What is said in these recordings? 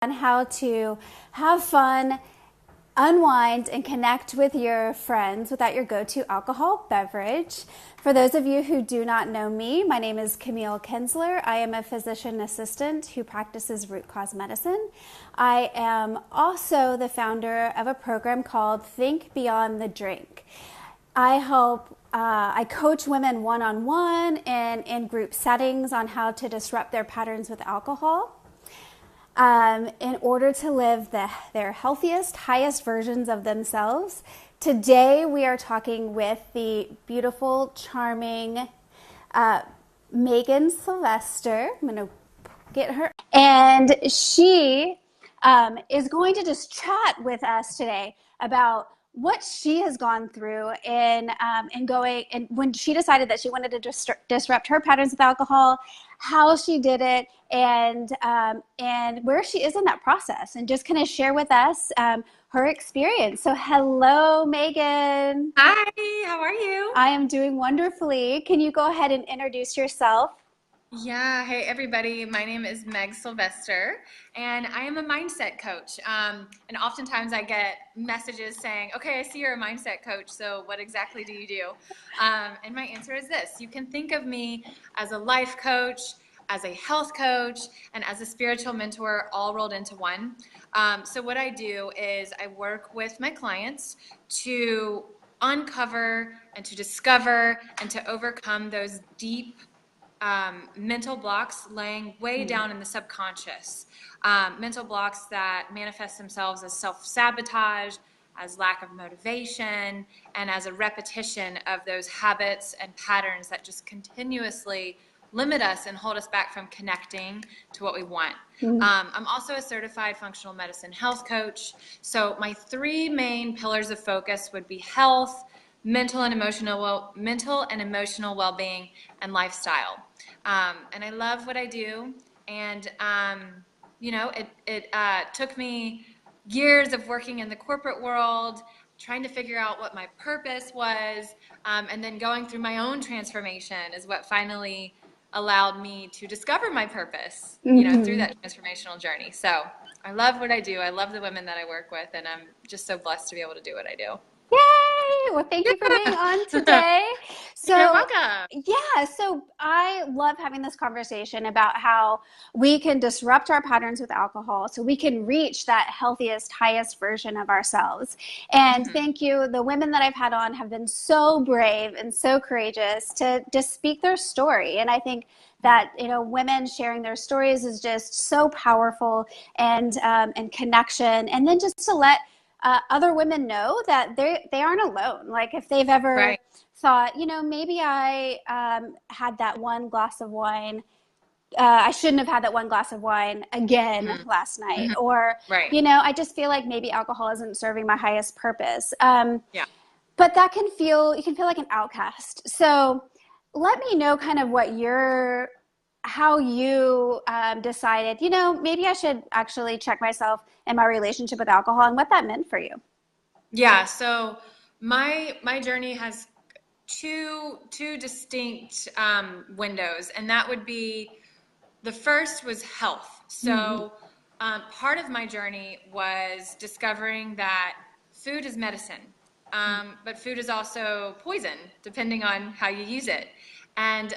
on how to have fun, unwind, and connect with your friends without your go-to alcohol beverage. For those of you who do not know me, my name is Camille Kinzler. I am a physician assistant who practices root cause medicine. I am also the founder of a program called Think Beyond the Drink. I coach women one-on-one and in group settings on how to disrupt their patterns with alcohol in order to live their healthiest, highest versions of themselves. Today, we are talking with the beautiful, charming Meghan Sylvester. I'm going to get her. And she is going to just chat with us today about what she has gone through in going, and when she decided that she wanted to disrupt her patterns with alcohol, how she did it, and where she is in that process, and just kind of share with us her experience. So hello, Meghan. Hi, how are you? I am doing wonderfully. Can you go ahead and introduce yourself? Yeah, hey everybody. My name is Meg Sylvester, and I am a mindset coach. And oftentimes I get messages saying, okay, I see you're a mindset coach, so what exactly do you do? And my answer is this. You can think of me as a life coach, as a health coach, and as a spiritual mentor all rolled into one. So what I do is I work with my clients to uncover and to discover and to overcome those deep mental blocks laying way down in the subconscious. Mental blocks that manifest themselves as self-sabotage, as lack of motivation, and as a repetition of those habits and patterns that just continuously limit us and hold us back from connecting to what we want. I'm also a certified functional medicine health coach. So my three main pillars of focus would be health, mental and emotional well-being, and lifestyle. And I love what I do. And it took me years of working in the corporate world, trying to figure out what my purpose was, and then going through my own transformation is what finally allowed me to discover my purpose, through that transformational journey. So I love what I do. I love the women that I work with, and I'm just so blessed to be able to do what I do. Yay! Well, thank you for being on today. You're So, welcome. yeah, so I love having this conversation about how we can disrupt our patterns with alcohol so we can reach that healthiest, highest version of ourselves. And thank you. The women that I've had on have been so brave and so courageous to just speak their story. And I think that women sharing their stories is just so powerful, and connection, and then just to let other women know that they aren't alone. Like if they've ever Right. thought, maybe I had that one glass of wine. I shouldn't have had that one glass of wine again last night. Mhm. Or, Right. I just feel like maybe alcohol isn't serving my highest purpose. Yeah. But you can feel like an outcast. So let me know kind of how you decided, maybe I should actually check myself and my relationship with alcohol and what that meant for you. Yeah. So my journey has two distinct windows, and that would be the first was health. So part of my journey was discovering that food is medicine, but food is also poison, depending on how you use it. And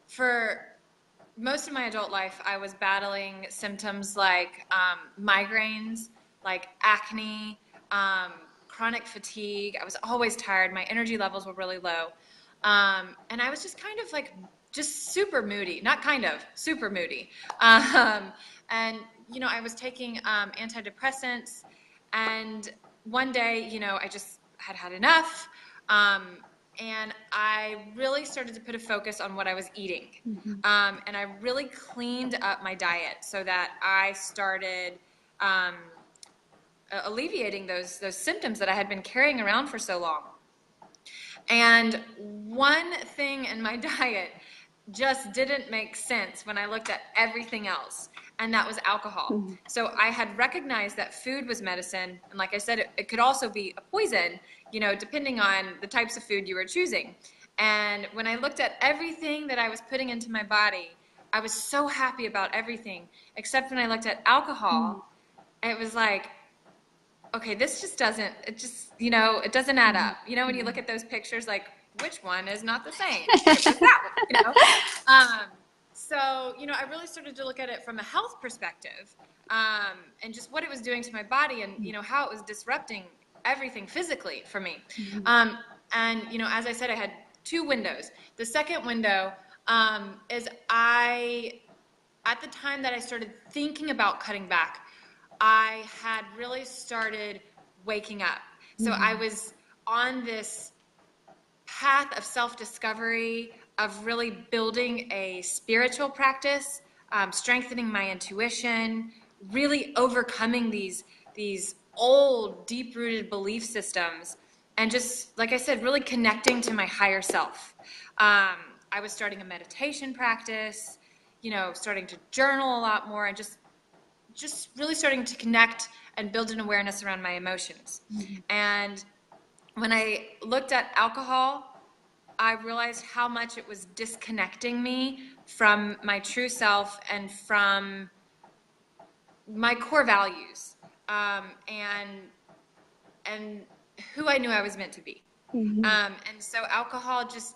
for most of my adult life, I was battling symptoms like migraines, like acne, chronic fatigue. I was always tired. My energy levels were really low. And I was just kind of like, just super moody, not kind of, super moody. And, I was taking antidepressants, and one day, I just had enough. And I really started to put a focus on what I was eating. And I really cleaned up my diet so that I started alleviating those symptoms that I had been carrying around for so long. And one thing in my diet just didn't make sense when I looked at everything else, and that was alcohol. So I had recognized that food was medicine, and like I said, it could also be a poison, depending on the types of food you were choosing. And when I looked at everything that I was putting into my body, I was so happy about everything, except when I looked at alcohol, it was like, okay, this just doesn't, it just, it doesn't add up. When you look at those pictures, like, which one is not the same? It was that one, So, I really started to look at it from a health perspective, and just what it was doing to my body and, how it was disrupting everything physically for me. And, as I said, I had 2 windows. The second window is at the time that I started thinking about cutting back, I had really started waking up. So I was on this path of self-discovery, of really building a spiritual practice, strengthening my intuition, really overcoming these old, deep-rooted belief systems, and just, like I said, really connecting to my higher self. I was starting a meditation practice, starting to journal a lot more, and just really starting to connect and build an awareness around my emotions. And when I looked at alcohol, I realized how much it was disconnecting me from my true self and from my core values, and who I knew I was meant to be. And so alcohol just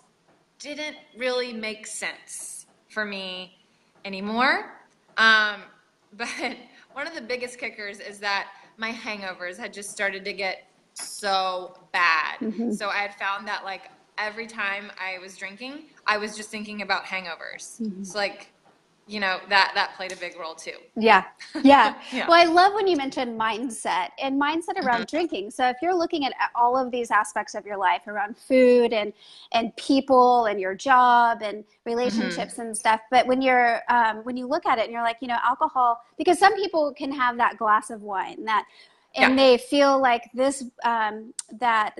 didn't really make sense for me anymore. But one of the biggest kickers is that my hangovers had just started to get so bad. So I had found that, like, every time I was drinking, I was just thinking about hangovers. It's like, that played a big role too. Yeah. Well, I love when you mentioned mindset around drinking. So if you're looking at all of these aspects of your life around food and people and your job and relationships and stuff, but when you're when you look at it and you're like, alcohol, because some people can have that glass of wine and they feel like this that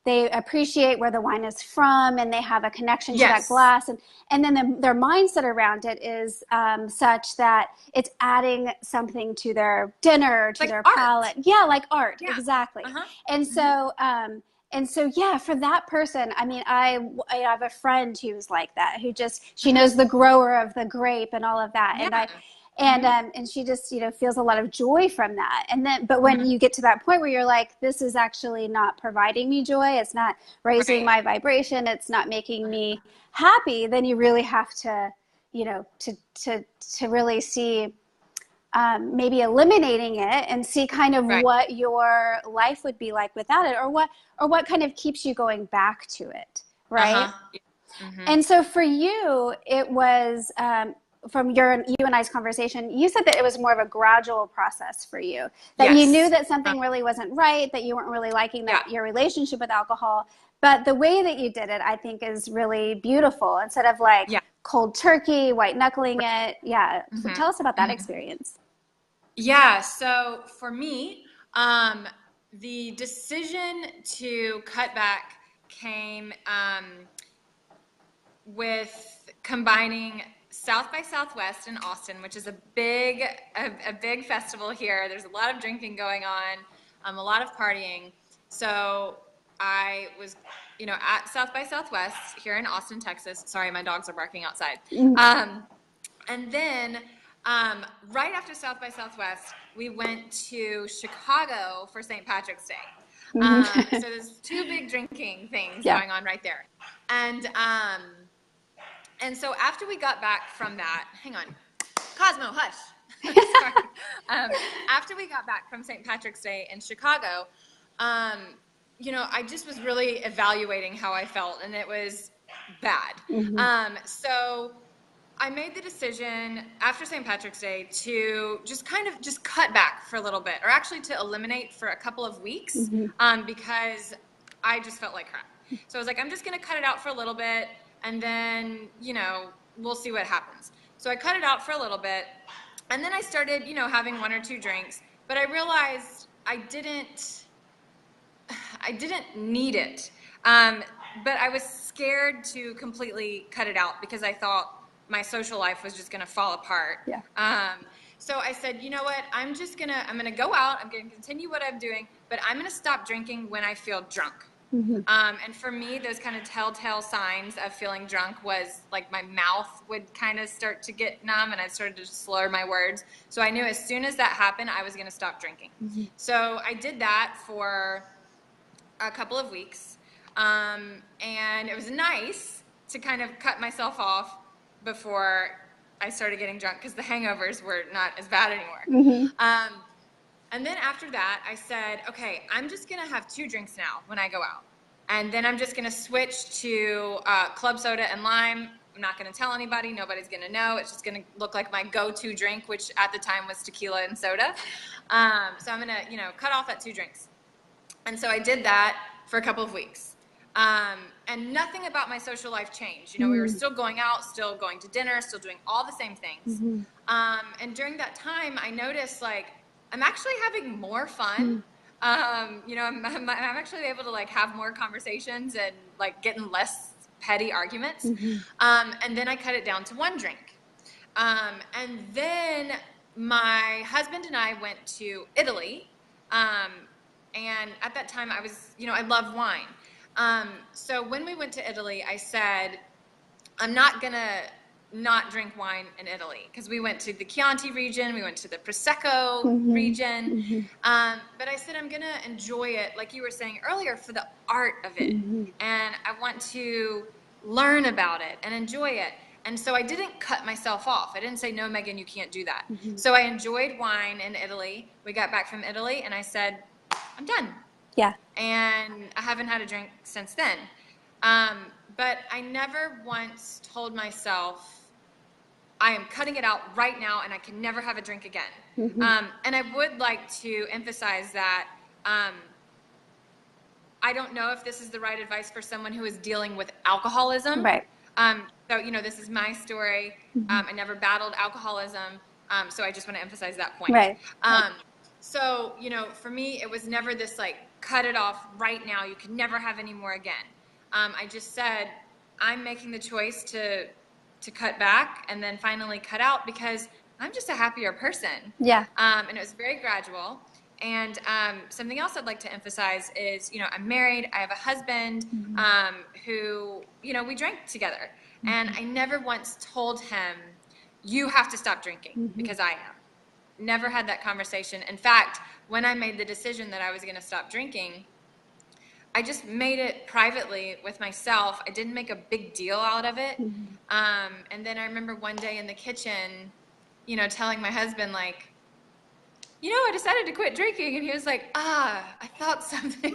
they appreciate where the wine is from and they have a connection to that glass. And then their mindset around it is such that it's adding something to their dinner, to their palate. Yeah, like art. Yeah. Exactly. And so, for that person, I mean, I have a friend who's like that, who she knows the grower of the grape and all of that. And she just, feels a lot of joy from that. And then, but when you get to that point where you're like, this is actually not providing me joy, it's not raising my vibration, it's not making me happy, then you really have to, to really see maybe eliminating it and see kind of what your life would be like without it, or what kind of keeps you going back to it. Right. And so for you, it was, from you and I's conversation, you said that it was more of a gradual process for you, that you knew that something really wasn't right, that you weren't really liking your relationship with alcohol, but the way that you did it, I think, is really beautiful. Instead of like cold turkey, white knuckling it. Yeah. So tell us about that experience. Yeah. So for me, the decision to cut back came with combining South by Southwest in Austin, which is a big festival here. There's a lot of drinking going on, a lot of partying. So I was, at South by Southwest here in Austin, Texas. Sorry, my dogs are barking outside. And then right after South by Southwest, we went to Chicago for St. Patrick's Day. So there's 2 big drinking things going on right there. And so after we got back from that, hang on, Cosmo, hush. Sorry. After we got back from St. Patrick's Day in Chicago, I just was really evaluating how I felt, and it was bad. So I made the decision after St. Patrick's Day to just cut back for a little bit, or actually to eliminate for a couple of weeks, because I just felt like crap. So I was like, I'm just going to cut it out for a little bit, and then, we'll see what happens. So I cut it out for a little bit, and then I started, having 1 or 2 drinks, but I realized I didn't need it. But I was scared to completely cut it out because I thought my social life was just going to fall apart. So I said, you know what, I'm going to go out, I'm going to continue what I'm doing, but I'm going to stop drinking when I feel drunk. And for me, those kind of telltale signs of feeling drunk was like my mouth would kind of start to get numb and I started to slur my words. So I knew as soon as that happened, I was going to stop drinking. So I did that for a couple of weeks. And it was nice to kind of cut myself off before I started getting drunk because the hangovers were not as bad anymore. And then after that, I said, okay, I'm just going to have 2 drinks now when I go out. And then I'm just going to switch to club soda and lime. I'm not going to tell anybody. Nobody's going to know. It's just going to look like my go-to drink, which at the time was tequila and soda. So I'm going to, cut off at 2 drinks. And so I did that for a couple of weeks. And nothing about my social life changed. We were still going out, still going to dinner, still doing all the same things. And during that time, I noticed, I'm actually having more fun. I'm actually able to, have more conversations and, get in less petty arguments. And then I cut it down to 1 drink. And then my husband and I went to Italy. And at that time, I was, I love wine. So when we went to Italy, I said, I'm not going to not drink wine in Italy because we went to the Chianti region, we went to the Prosecco region. But I said, I'm going to enjoy it, like you were saying earlier, for the art of it. And I want to learn about it and enjoy it. And so I didn't cut myself off. I didn't say, no, Meghan, you can't do that. So I enjoyed wine in Italy. We got back from Italy and I said, I'm done. Yeah. And I haven't had a drink since then. But I never once told myself, I am cutting it out right now and I can never have a drink again. And I would like to emphasize that I don't know if this is the right advice for someone who is dealing with alcoholism. Right. So, this is my story. I never battled alcoholism. So I just want to emphasize that point. Right. So, for me, it was never this cut it off right now. You can never have any more again. I just said, I'm making the choice to cut back and then finally cut out because I'm just a happier person. Yeah. And it was very gradual. And something else I'd like to emphasize is, I'm married. I have a husband who, we drank together. And I never once told him, you have to stop drinking because I am. Never had that conversation. In fact, when I made the decision that I was going to stop drinking, I just made it privately with myself. I didn't make a big deal out of it. And then I remember one day in the kitchen, telling my husband, I decided to quit drinking. And he was like, I thought something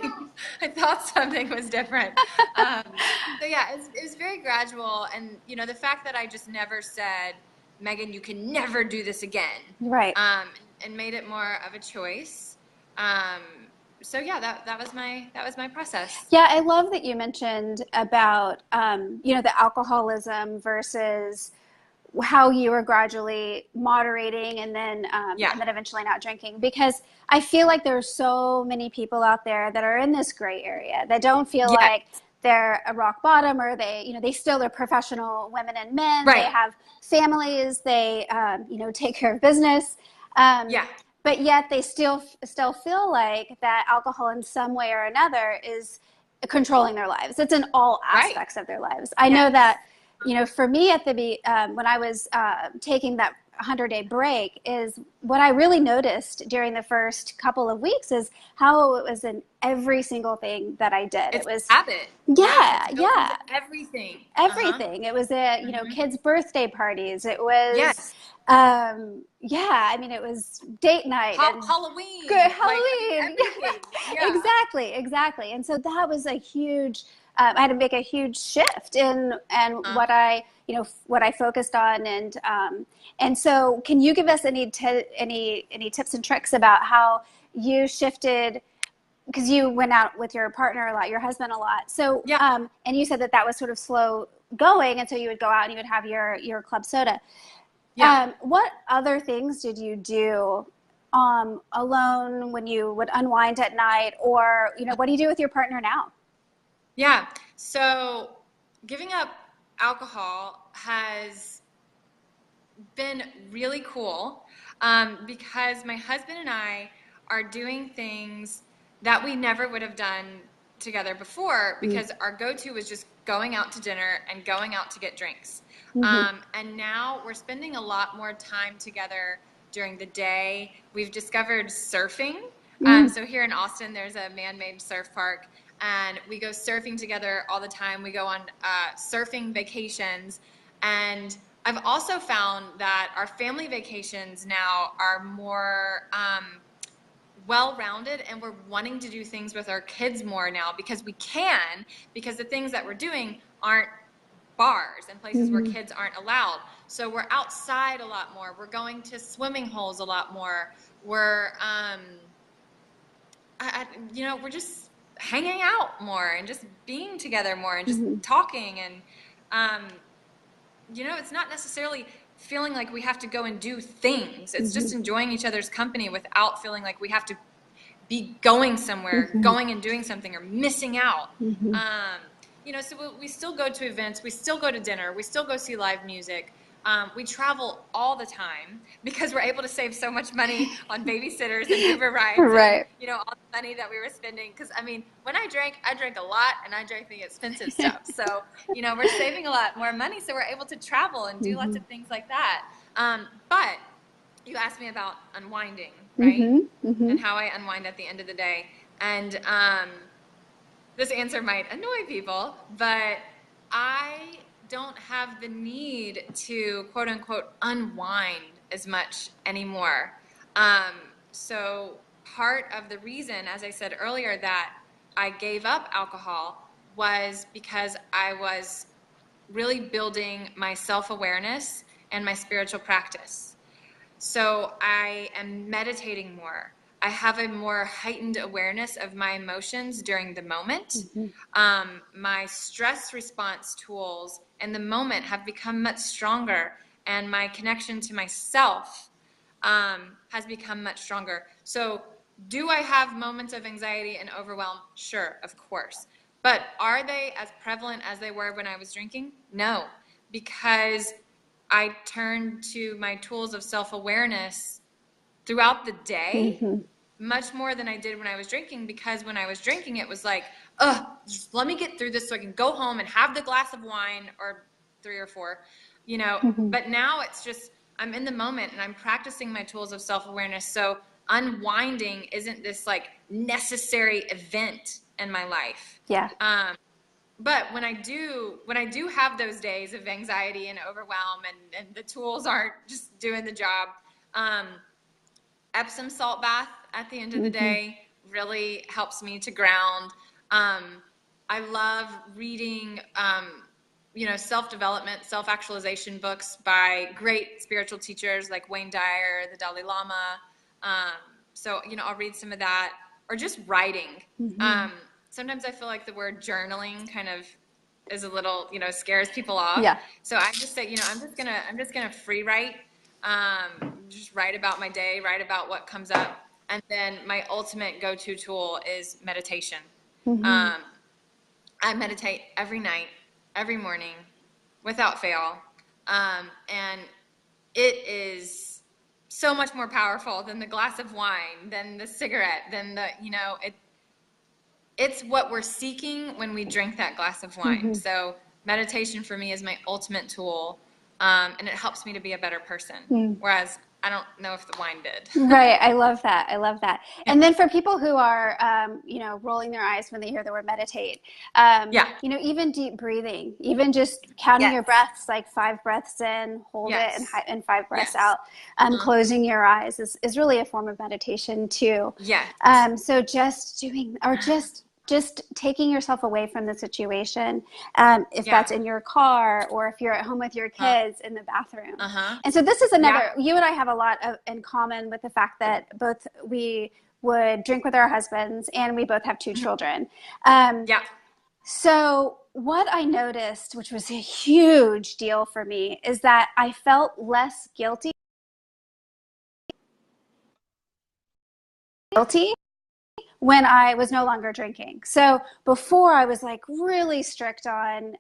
was different. So yeah, it was very gradual. And, the fact that I just never said, Meghan, you can never do this again. Right. And made it more of a choice. So yeah, that was my process. Yeah, I love that you mentioned about the alcoholism versus how you were gradually moderating and then eventually not drinking, because I feel like there are so many people out there that are in this gray area that don't feel like they're a rock bottom, or they still are professional women and men. Right. They have families. They take care of business. But yet they still feel like that alcohol in some way or another is controlling their lives. It's in all aspects of their lives. I know that, for me when I was taking that 100-day break, is what I really noticed during the first couple of weeks is how it was in every single thing that I did. It was habit. Yeah. Everything. It was at, kids' birthday parties. It was, it was date night. And Halloween. Good Halloween. Exactly. And so that was a huge, I had to make a huge shift in what I focused on. And so can you give us any tips and tricks about how you shifted, because you went out with your partner a lot, your husband a lot. So, and you said that was sort of slow going. And so you would go out and you would have your club soda. Yeah. What other things did you do alone when you would unwind at night, or, what do you do with your partner now? Yeah. So giving up alcohol has been really cool because my husband and I are doing things that we never would have done together before because our go-to was just going out to dinner and going out to get drinks. And now we're spending a lot more time together during the day. We've discovered surfing. So here in Austin, there's a man-made surf park, and we go surfing together all the time. We go on surfing vacations. And I've also found that our family vacations now are more well-rounded, and we're wanting to do things with our kids more now because we can, because the things that we're doing aren't bars and places where kids aren't allowed. So we're outside a lot more. We're going to swimming holes a lot more. We're, we're just hanging out more and just being together more and just talking. And, it's not necessarily feeling like we have to go and do things. It's just enjoying each other's company without feeling like we have to be going somewhere, going and doing something, or missing out. So we still go to events, we still go to dinner, we still go see live music. We travel all the time because we're able to save so much money on babysitters and Uber rides. Right. And, all the money that we were spending. Because, when I drank a lot, and I drank the expensive stuff. So, we're saving a lot more money, so we're able to travel and do lots of things like that. But you asked me about unwinding, right? And how I unwind at the end of the day. And this answer might annoy people, but I don't have the need to quote unquote unwind as much anymore. So part of the reason, as I said earlier, that I gave up alcohol was because I was really building my self-awareness and my spiritual practice. So I am meditating more. I have a more heightened awareness of my emotions during the moment. My stress response tools in the moment have become much stronger, and my connection to myself has become much stronger. So do I have moments of anxiety and overwhelm? Sure, of course. But are they as prevalent as they were when I was drinking? No, because I turned to my tools of self-awareness throughout the day much more than I did when I was drinking, because when I was drinking, it was like, just let me get through this so I can go home and have the glass of wine, or 3 or 4, But now it's just, I'm in the moment and I'm practicing my tools of self-awareness. So unwinding isn't this like necessary event in my life. Yeah. But when I do have those days of anxiety and overwhelm, and the tools aren't just doing the job, Epsom salt bath at the end of the day really helps me to ground. I love reading, self-development, self-actualization books by great spiritual teachers like Wayne Dyer, the Dalai Lama. So, I'll read some of that, or just writing. Sometimes I feel like the word journaling kind of is a little, scares people off. Yeah. So I just say, I'm just gonna free write, just write about my day, write about what comes up. And then my ultimate go-to tool is meditation. I meditate every night, every morning, without fail. And it is so much more powerful than the glass of wine, than the cigarette, than it's what we're seeking when we drink that glass of wine. So meditation for me is my ultimate tool, and it helps me to be a better person. Whereas I don't know if the wine did. Right. I love that. I love that. And then for people who are, rolling their eyes when they hear the word meditate, even deep breathing, even just counting your breaths, like 5 breaths in, hold it, and 5 breaths out, closing your eyes is really a form of meditation too. So just doing, or just taking yourself away from the situation, if that's in your car, or if you're at home with your kids in the bathroom. And so this is another, you and I have a lot in common with the fact that both we would drink with our husbands, and we both have 2 children. So what I noticed, which was a huge deal for me, is that I felt less guilty when I was no longer drinking. So before, I was like really strict on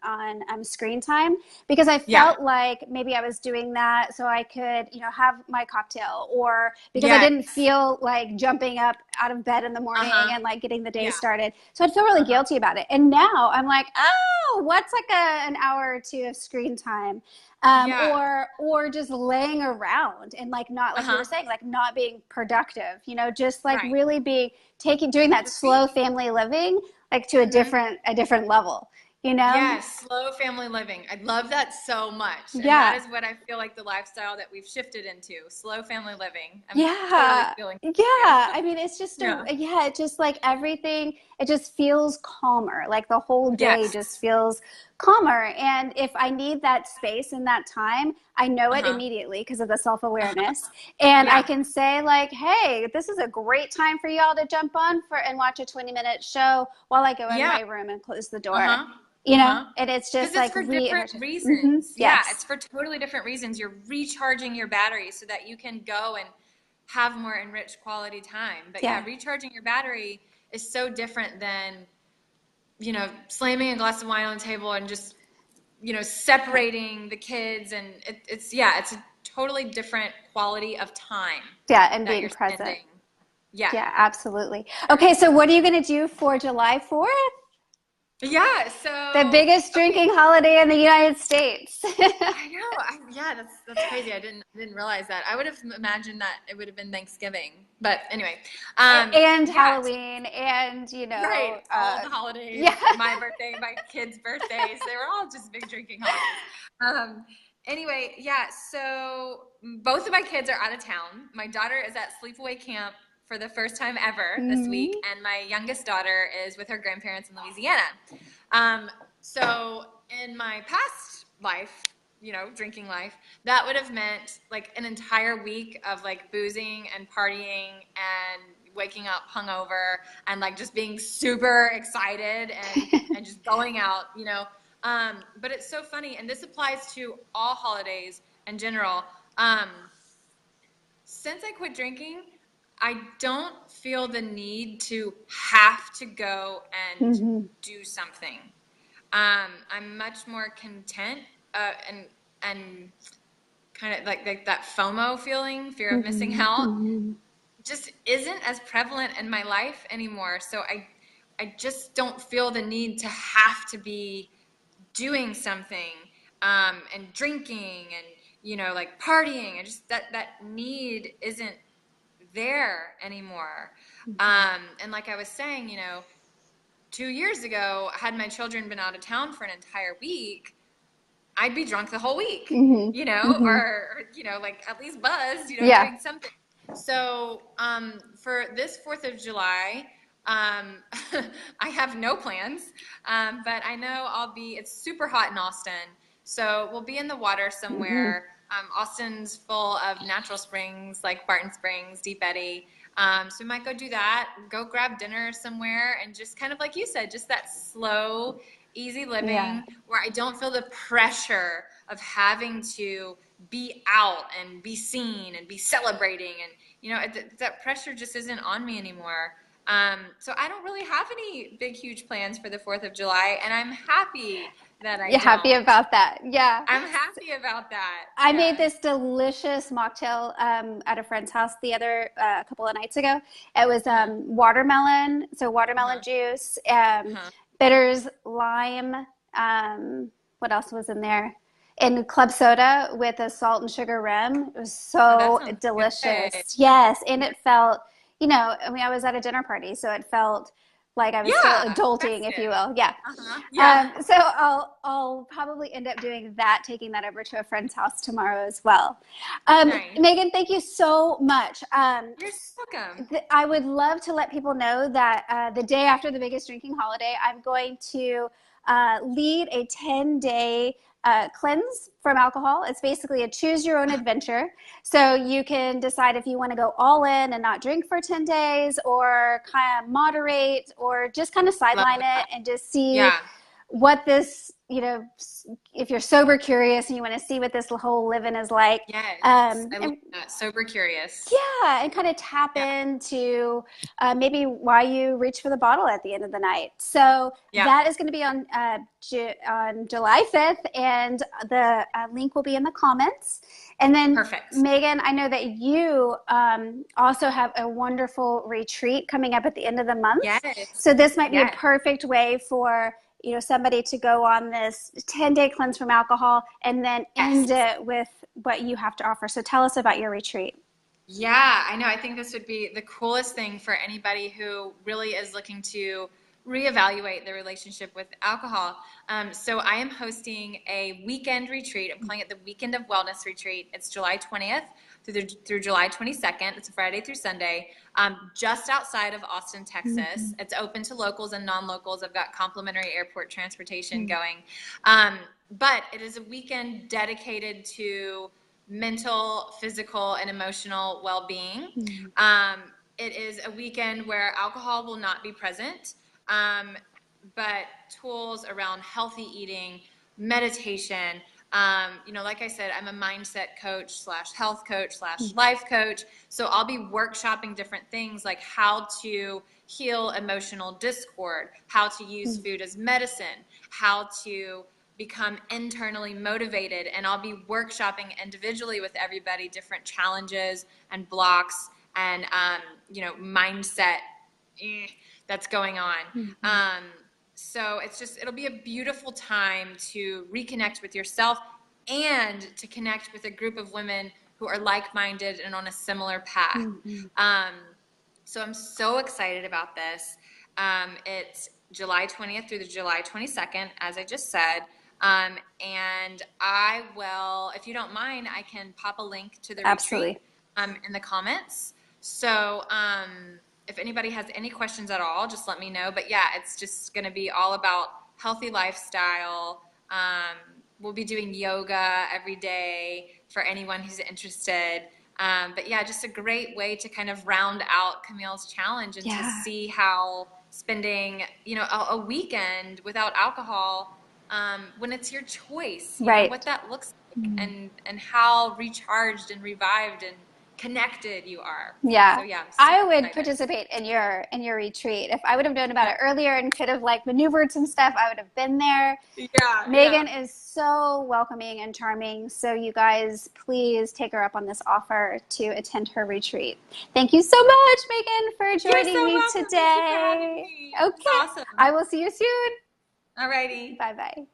screen time, because I felt like maybe I was doing that so I could, have my cocktail, or because I didn't feel like jumping up out of bed in the morning and like getting the day Yeah. started. So I'd feel really guilty about it. And now I'm like, oh, what's like an hour or two of screen time? Or just laying around and like not, like you were saying, like not being productive, you know, just like really doing that slow family living, like to a different level, you know? Yes, slow family living. I love that so much. And Yeah. that is what I feel like the lifestyle that we've shifted into, slow family living. I'm Yeah. totally feeling Yeah. I mean, it's just it's just like everything, it just feels calmer. Like the whole day just feels calmer. And if I need that space and that time, I know it immediately because of the self-awareness. And I can say like, hey, this is a great time for y'all to jump on and watch a 20-minute show while I go in my room and close the door. You know, and it's just like for different reasons. It's for totally different reasons. You're recharging your battery so that you can go and have more enriched quality time. But recharging your battery is so different than, you know, slamming a glass of wine on the table and just, you know, separating the kids. And it's a totally different quality of time. Yeah, and being present. Spending. Yeah, absolutely. Okay, so what are you going to do for July 4th? Yeah, so the biggest drinking holiday in the United States. I know. That's crazy. I didn't realize that. I would have imagined that it would have been Thanksgiving, but anyway. And Halloween, and you know, all the holidays. My birthday, my kids' birthdays. They were all just big drinking holidays. Anyway, so both of my kids are out of town. My daughter is at sleepaway camp for the first time ever this week, and my youngest daughter is with her grandparents in Louisiana. So in my past life, you know, drinking life, that would have meant like an entire week of like boozing and partying and waking up hungover and like just being super excited and just going out, you know. But it's so funny, and this applies to all holidays in general. Since I quit drinking, I don't feel the need to have to go and do something. I'm much more content and kind of like that FOMO feeling, fear of missing out, just isn't as prevalent in my life anymore. So I just don't feel the need to have to be doing something and drinking and, you know, like partying, and just that need isn't there anymore. And like I was saying, you know, 2 years ago, had my children been out of town for an entire week, I'd be drunk the whole week, you know, or, you know, like at least buzzed, you know, doing something. So for this 4th of July, I have no plans, but I know it's super hot in Austin. So we'll be in the water somewhere. Austin's full of natural springs like Barton Springs, Deep Eddy. So we might go do that, go grab dinner somewhere, and just kind of like you said, just that slow, easy living where I don't feel the pressure of having to be out and be seen and be celebrating. And, you know, that pressure just isn't on me anymore. So I don't really have any big, huge plans for the 4th of July, and I'm happy that I You're happy about that. Yeah. I'm happy about that. I made this delicious mocktail at a friend's house a couple of nights ago. It was watermelon, so watermelon juice, bitters, lime, what else was in there? And club soda with a salt and sugar rim. It was so delicious. Good. Yes, and it felt, you know, I mean, I was at a dinner party, so it felt like I was still adulting, if you will. So I'll probably end up doing that, taking that over to a friend's house tomorrow as well. Megan, thank you so much. You're welcome. I would love to let people know that the day after the biggest drinking holiday, I'm going to lead a 10-day cleanse from alcohol. It's basically a choose your own adventure. So you can decide if you want to go all in and not drink for 10 days, or kind of moderate, or just kind of sideline it and just see what this if you're sober curious and you want to see what this whole living is like. Yes, I love that. Sober curious. Yeah, and kind of tap into maybe why you reach for the bottle at the end of the night. So that is going to be on July 5th, and the link will be in the comments. And then, Perfect. Meghan, I know that you also have a wonderful retreat coming up at the end of the month. Yes. So this might be a perfect way for somebody to go on this 10-day cleanse from alcohol and then end it with what you have to offer. So tell us about your retreat. Yeah, I know. I think this would be the coolest thing for anybody who really is looking to reevaluate their relationship with alcohol. So I am hosting a weekend retreat. I'm calling it the Weekend of Wellness Retreat. It's July 20th through July 22nd. It's a Friday through Sunday, just outside of Austin, Texas. Mm-hmm. It's open to locals and non-locals. I've got complimentary airport transportation going. But it is a weekend dedicated to mental, physical, and emotional well-being. Mm-hmm. It is a weekend where alcohol will not be present, but tools around healthy eating, meditation. Like I said, I'm a mindset coach / health coach / life coach. So I'll be workshopping different things like how to heal emotional discord, how to use food as medicine, how to become internally motivated. And I'll be workshopping individually with everybody different challenges and blocks and, mindset that's going on. Mm-hmm. So it'll be a beautiful time to reconnect with yourself and to connect with a group of women who are like-minded and on a similar path. Mm-hmm. So I'm so excited about this. It's July 20th through the July 22nd, as I just said. And I will, if you don't mind, I can pop a link to the retreat in the comments. So if anybody has any questions at all, just let me know. But yeah, it's just going to be all about healthy lifestyle. We'll be doing yoga every day for anyone who's interested. But yeah, just a great way to kind of round out Camille's challenge and to see how spending, a weekend without alcohol, when it's your choice, what that looks like and how recharged and revived and connected you are. Yeah. So yeah, I would participate in your retreat. If I would have known about it earlier and could have maneuvered some stuff, I would have been there. Yeah. Meghan is so welcoming and charming. So you guys, please take her up on this offer to attend her retreat. Thank you so much, Meghan, for joining me today. Okay. Awesome. I will see you soon. Alrighty. Bye-bye.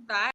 Bye.